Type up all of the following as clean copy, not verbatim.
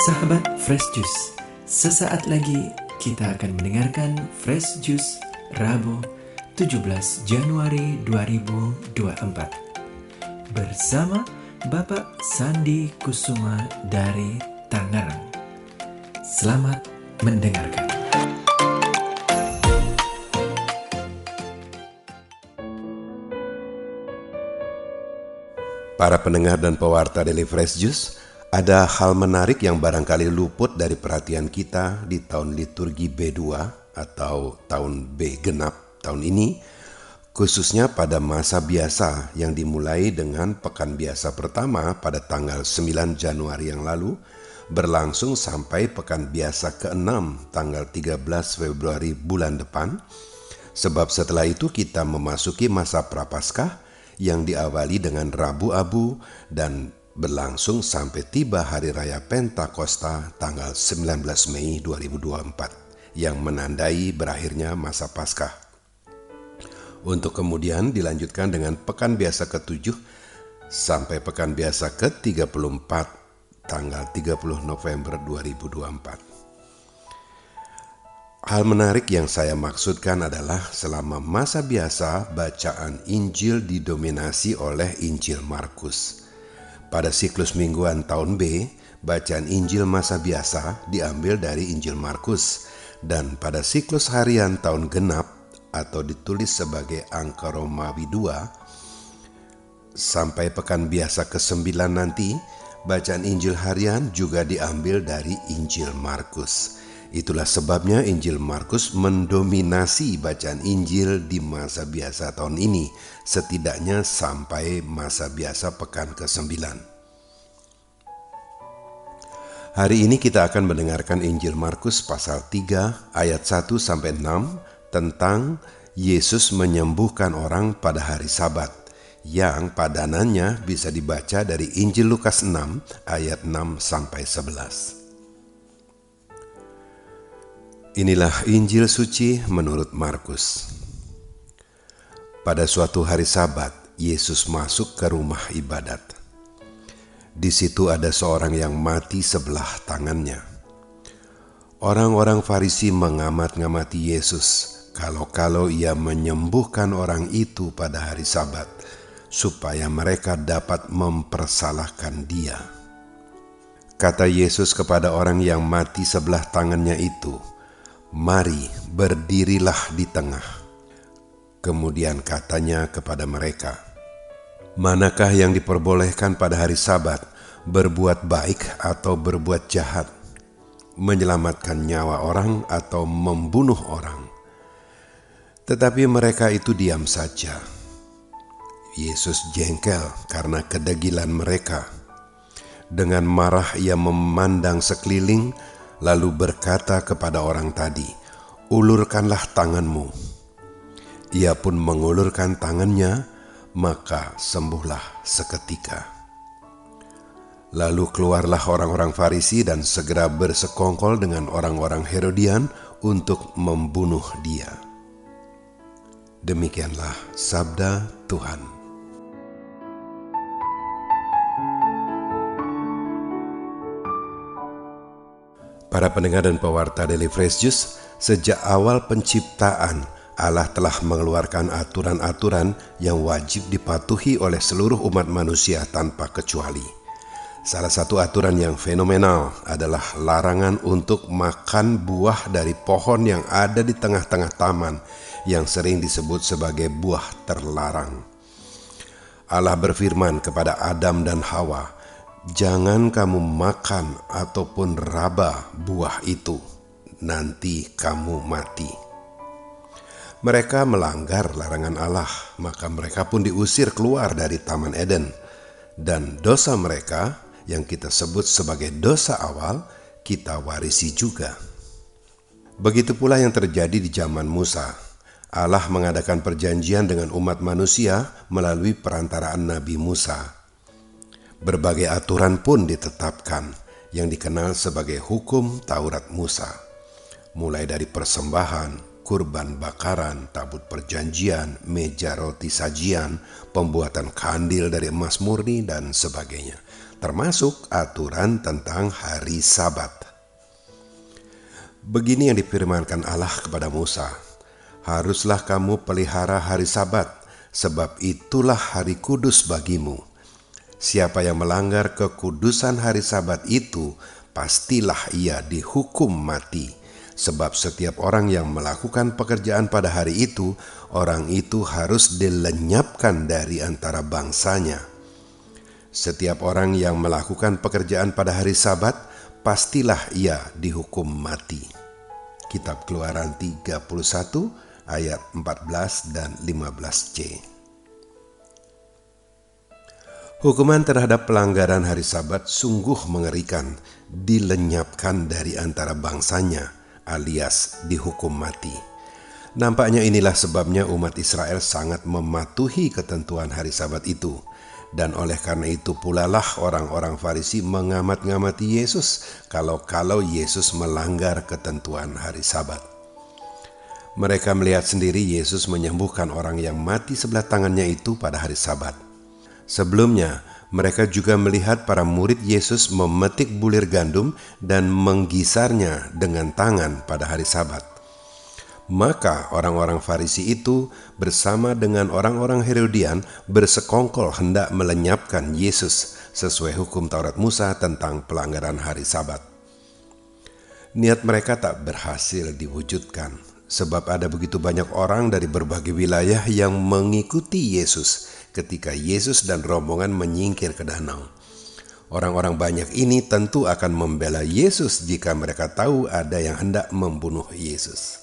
Sahabat Fresh Juice, sesaat lagi kita akan mendengarkan Fresh Juice Rabu 17 Januari 2024 bersama Bapak Sandi Kusuma dari Tangerang. Selamat mendengarkan. Para pendengar dan pewarta Daily Fresh Juice, ada hal menarik yang barangkali luput dari perhatian kita di tahun liturgi B2 atau tahun B genap tahun ini, khususnya pada masa biasa yang dimulai dengan pekan biasa pertama pada tanggal 9 Januari yang lalu, berlangsung sampai pekan biasa ke-6 tanggal 13 Februari bulan depan, sebab setelah itu kita memasuki masa Prapaskah yang diawali dengan Rabu Abu dan berlangsung sampai tiba Hari Raya Pentakosta tanggal 19 Mei 2024 yang menandai berakhirnya masa Paskah. Untuk kemudian dilanjutkan dengan pekan biasa ke-7 sampai pekan biasa ke-34 tanggal 30 November 2024. Hal menarik yang saya maksudkan adalah selama masa biasa bacaan Injil didominasi oleh Injil Markus. Pada siklus mingguan tahun B, bacaan Injil masa biasa diambil dari Injil Markus, dan pada siklus harian tahun genap atau ditulis sebagai angka Romawi 2 sampai pekan biasa ke-9 nanti, bacaan Injil harian juga diambil dari Injil Markus. Itulah sebabnya Injil Markus mendominasi bacaan Injil di masa biasa tahun ini, setidaknya sampai masa biasa pekan ke-9. Hari ini kita akan mendengarkan Injil Markus pasal 3 ayat 1-6 tentang Yesus menyembuhkan orang pada hari Sabat, yang padanannya bisa dibaca dari Injil Lukas 6 ayat 6-11. Inilah Injil suci menurut Markus. Pada suatu hari Sabat, Yesus masuk ke rumah ibadat. Di situ ada seorang yang mati sebelah tangannya. Orang-orang Farisi mengamat-ngamati Yesus kalau ia menyembuhkan orang itu pada hari Sabat, supaya mereka dapat mempersalahkan dia. Kata Yesus kepada orang yang mati sebelah tangannya itu, "Mari, berdirilah di tengah." Kemudian katanya kepada mereka, "Manakah yang diperbolehkan pada hari Sabat, berbuat baik atau berbuat jahat, menyelamatkan nyawa orang atau membunuh orang?" Tetapi mereka itu diam saja. Yesus jengkel karena kedegilan mereka. Dengan marah ia memandang sekeliling, lalu berkata kepada orang tadi, "Ulurkanlah tanganmu." Ia pun mengulurkan tangannya, maka sembuhlah seketika. Lalu keluarlah orang-orang Farisi dan segera bersekongkol dengan orang-orang Herodian untuk membunuh dia. Demikianlah sabda Tuhan. Para pendengar dan pewarta Daily Fresh Juice, sejak awal penciptaan, Allah telah mengeluarkan aturan-aturan yang wajib dipatuhi oleh seluruh umat manusia tanpa kecuali. Salah satu aturan yang fenomenal adalah larangan untuk makan buah dari pohon yang ada di tengah-tengah taman, yang sering disebut sebagai buah terlarang. Allah berfirman kepada Adam dan Hawa, "Jangan kamu makan ataupun raba buah itu, nanti kamu mati." Mereka melanggar larangan Allah, maka mereka pun diusir keluar dari Taman Eden. Dan dosa mereka, yang kita sebut sebagai dosa awal, kita warisi juga. Begitu pula yang terjadi di zaman Musa. Allah mengadakan perjanjian dengan umat manusia melalui perantaraan Nabi Musa. Berbagai aturan pun ditetapkan yang dikenal sebagai hukum Taurat Musa, mulai dari persembahan, kurban bakaran, tabut perjanjian, meja roti sajian, pembuatan kandil dari emas murni, dan sebagainya. Termasuk aturan tentang hari Sabat. Begini yang difirmankan Allah kepada Musa, "Haruslah kamu pelihara hari Sabat, sebab itulah hari kudus bagimu. Siapa yang melanggar kekudusan hari Sabat itu, pastilah ia dihukum mati. Sebab setiap orang yang melakukan pekerjaan pada hari itu, orang itu harus dilenyapkan dari antara bangsanya. Setiap orang yang melakukan pekerjaan pada hari Sabat, pastilah ia dihukum mati." Kitab Keluaran 31 ayat 14 dan 15c. Hukuman terhadap pelanggaran hari Sabat sungguh mengerikan, dilenyapkan dari antara bangsanya, alias dihukum mati. Nampaknya inilah sebabnya umat Israel sangat mematuhi ketentuan hari Sabat itu. Dan oleh karena itu pula lah orang-orang Farisi mengamat-ngamati Yesus kalau Yesus melanggar ketentuan hari Sabat. Mereka melihat sendiri Yesus menyembuhkan orang yang mati sebelah tangannya itu pada hari Sabat. Sebelumnya, mereka juga melihat para murid Yesus memetik bulir gandum dan menggisarnya dengan tangan pada hari Sabat. Maka orang-orang Farisi itu bersama dengan orang-orang Herodian bersekongkol hendak melenyapkan Yesus sesuai hukum Taurat Musa tentang pelanggaran hari Sabat. Niat mereka tak berhasil diwujudkan, sebab ada begitu banyak orang dari berbagai wilayah yang mengikuti Yesus ketika Yesus dan rombongan menyingkir ke danau. Orang-orang banyak ini tentu akan membela Yesus jika mereka tahu ada yang hendak membunuh Yesus.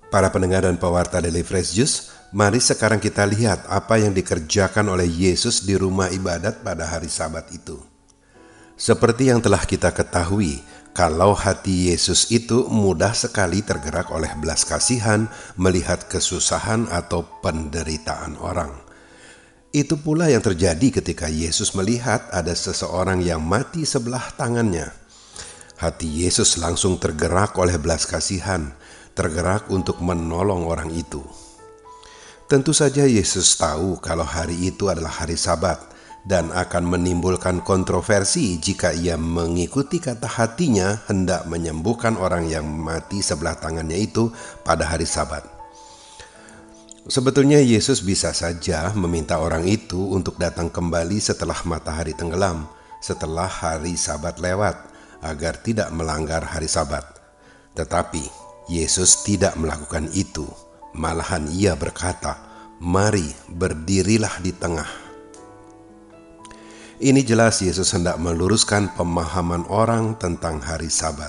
Para pendengar dan pewarta Daily Fresh Juice, mari sekarang kita lihat apa yang dikerjakan oleh Yesus di rumah ibadat pada hari Sabat itu. Seperti yang telah kita ketahui, kalau hati Yesus itu mudah sekali tergerak oleh belas kasihan melihat kesusahan atau penderitaan orang. Itu pula yang terjadi ketika Yesus melihat ada seseorang yang mati sebelah tangannya. Hati Yesus langsung tergerak oleh belas kasihan, tergerak untuk menolong orang itu. Tentu saja Yesus tahu kalau hari itu adalah hari Sabat, dan akan menimbulkan kontroversi jika ia mengikuti kata hatinya hendak menyembuhkan orang yang mati sebelah tangannya itu pada hari Sabat. Sebetulnya Yesus bisa saja meminta orang itu untuk datang kembali setelah matahari tenggelam, setelah hari Sabat lewat, agar tidak melanggar hari Sabat. Tetapi Yesus tidak melakukan itu. Malahan ia berkata, "Mari berdirilah di tengah." Ini jelas Yesus hendak meluruskan pemahaman orang tentang hari Sabat.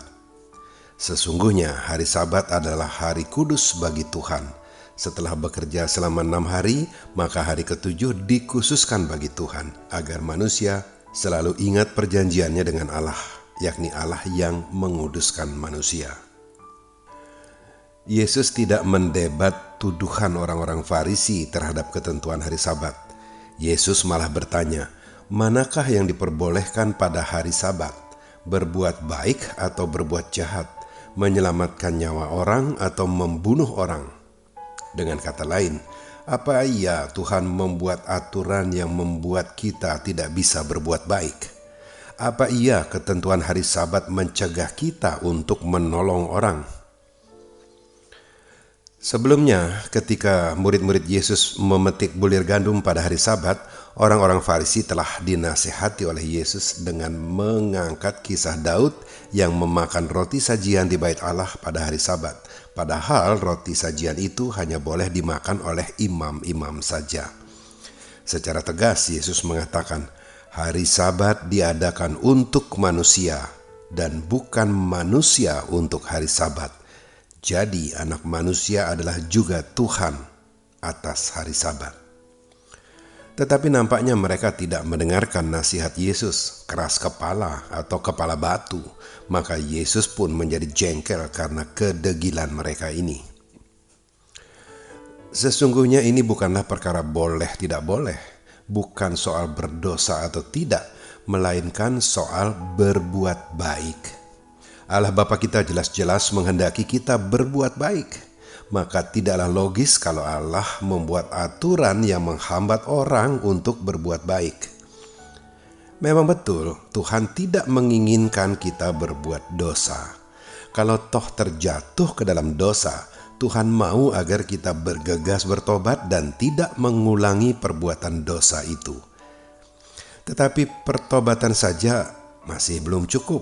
Sesungguhnya hari Sabat adalah hari kudus bagi Tuhan. Setelah bekerja selama 6 hari, maka hari ke-7 dikhususkan bagi Tuhan, agar manusia selalu ingat perjanjiannya dengan Allah, yakni Allah yang menguduskan manusia. Yesus tidak mendebat tuduhan orang-orang Farisi terhadap ketentuan hari Sabat. Yesus malah bertanya, manakah yang diperbolehkan pada hari Sabat? Berbuat baik atau berbuat jahat? Menyelamatkan nyawa orang atau membunuh orang? Dengan kata lain, apa iya Tuhan membuat aturan yang membuat kita tidak bisa berbuat baik? Apa iya ketentuan hari Sabat mencegah kita untuk menolong orang? Sebelumnya, ketika murid-murid Yesus memetik bulir gandum pada hari Sabat, orang-orang Farisi telah dinasihati oleh Yesus dengan mengangkat kisah Daud yang memakan roti sajian di bait Allah pada hari Sabat. Padahal roti sajian itu hanya boleh dimakan oleh imam-imam saja. Secara tegas Yesus mengatakan, hari Sabat diadakan untuk manusia dan bukan manusia untuk hari Sabat. Jadi anak manusia adalah juga Tuhan atas hari Sabat. Tetapi nampaknya mereka tidak mendengarkan nasihat Yesus, keras kepala atau kepala batu. Maka Yesus pun menjadi jengkel karena kedegilan mereka ini. Sesungguhnya ini bukanlah perkara boleh tidak boleh, bukan soal berdosa atau tidak, melainkan soal berbuat baik. Allah Bapa kita jelas-jelas menghendaki kita berbuat baik. Maka tidaklah logis kalau Allah membuat aturan yang menghambat orang untuk berbuat baik. Memang betul, Tuhan tidak menginginkan kita berbuat dosa. Kalau toh terjatuh ke dalam dosa, Tuhan mau agar kita bergegas bertobat dan tidak mengulangi perbuatan dosa itu. Tetapi pertobatan saja masih belum cukup.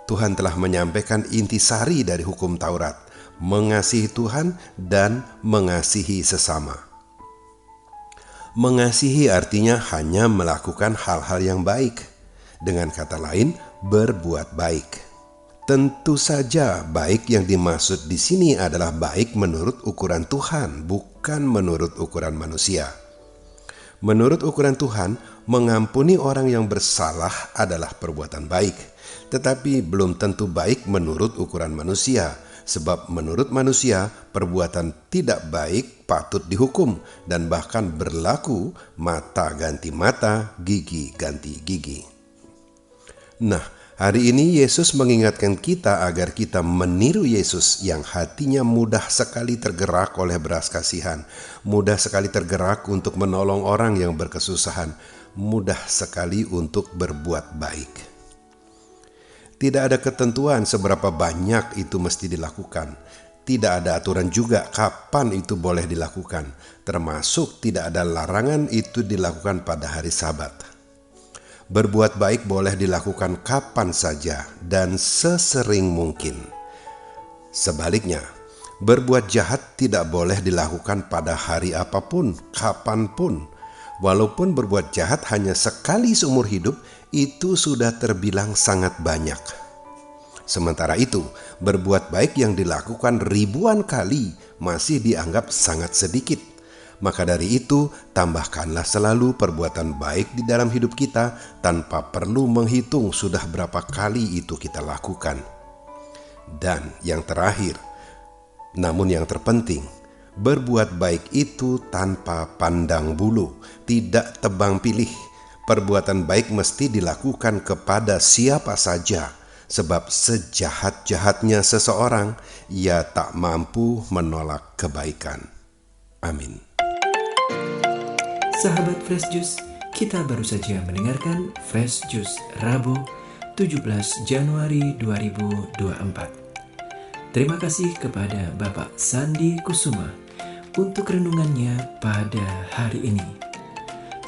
Tuhan telah menyampaikan intisari dari hukum Taurat, mengasihi Tuhan dan mengasihi sesama. Mengasihi artinya hanya melakukan hal-hal yang baik. Dengan kata lain, berbuat baik. Tentu saja baik yang dimaksud di sini adalah baik menurut ukuran Tuhan, bukan menurut ukuran manusia. Menurut ukuran Tuhan, mengampuni orang yang bersalah adalah perbuatan baik, tetapi belum tentu baik menurut ukuran manusia. Sebab menurut manusia, perbuatan tidak baik patut dihukum dan bahkan berlaku mata ganti mata, gigi ganti gigi. Nah, hari ini Yesus mengingatkan kita agar kita meniru Yesus yang hatinya mudah sekali tergerak oleh belas kasihan, mudah sekali tergerak untuk menolong orang yang berkesusahan, mudah sekali untuk berbuat baik. Tidak ada ketentuan seberapa banyak itu mesti dilakukan. Tidak ada aturan juga kapan itu boleh dilakukan. Termasuk tidak ada larangan itu dilakukan pada hari Sabat. Berbuat baik boleh dilakukan kapan saja dan sesering mungkin. Sebaliknya, berbuat jahat tidak boleh dilakukan pada hari apapun, kapanpun. Walaupun berbuat jahat hanya sekali seumur hidup, itu sudah terbilang sangat banyak. Sementara itu, berbuat baik yang dilakukan ribuan kali masih dianggap sangat sedikit. Maka dari itu, tambahkanlah selalu perbuatan baik di dalam hidup kita tanpa perlu menghitung sudah berapa kali itu kita lakukan. Dan yang terakhir, namun yang terpenting, berbuat baik itu tanpa pandang bulu, tidak tebang pilih. Perbuatan baik mesti dilakukan kepada siapa saja, sebab sejahat-jahatnya seseorang, ia tak mampu menolak kebaikan. Amin. Sahabat Fresh Juice, kita baru saja mendengarkan Fresh Juice Rabu 17 Januari 2024. Terima kasih kepada Bapak Sandi Kusuma untuk renungannya pada hari ini.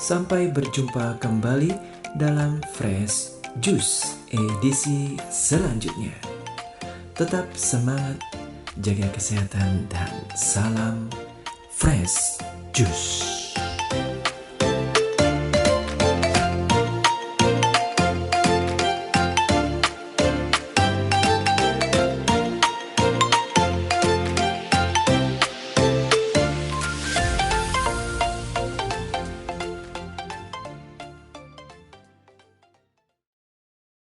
Sampai berjumpa kembali dalam Fresh Juice edisi selanjutnya. Tetap semangat, jaga kesehatan, dan salam Fresh Juice.